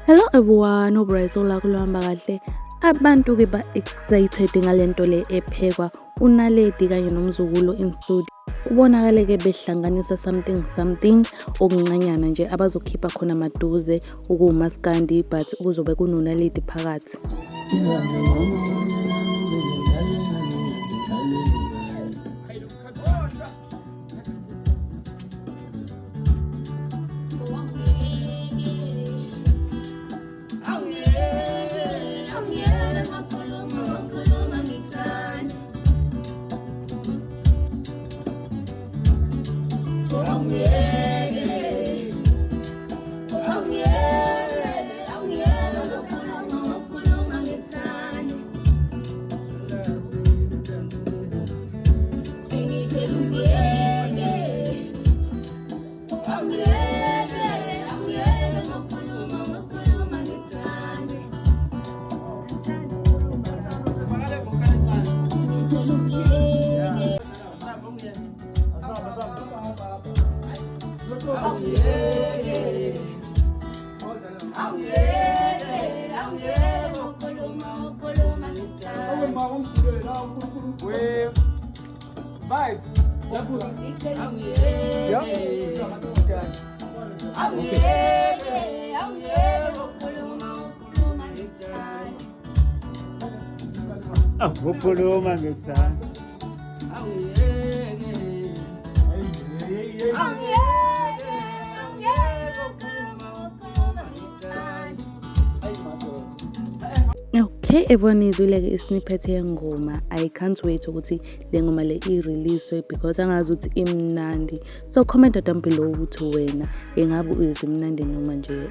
Hello everyone, uBryce la kulamba kahle. Abantu ke ba excited ngalento le ephekwa uNaledi kanye nomzukulu in studio. Kubonakale ke behlanganisa something okuncanyana nje abazokhipha khona maduze ukumaskandi but kuzobe kunoNaledi phakathi. Okay, everyone izwile ke isnippet yengoma. I can't wait ukuthi le ngoma le i-release because angazi ukuthi imnandi. So comment down below ukuthi wena engabe uyizwe imnandi noma nje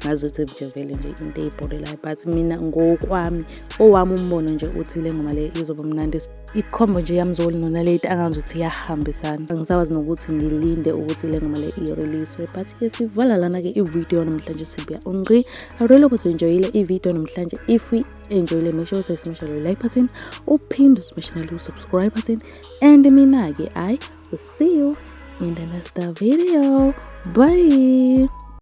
ngazi ukuthi nje vele nje into eyibhodelayo, but mina ngokwami owami umbono nje uthi le ngoma le izoba mnandi. Ikhombo nje yamzoli noNaledi angazi ukuthi iyahambisana. Angisawazi nokuthi ngilinde ukuthi le ngoma le i-release, but ke sivala lana ke i-video namhlanje sibuya ongqi. I really hope you enjoyile i-video namhlanje. If we enjoyile, make sure to smash the like button, uphinde smash the subscribe button, and mina ke I will see you in the next video. Bye.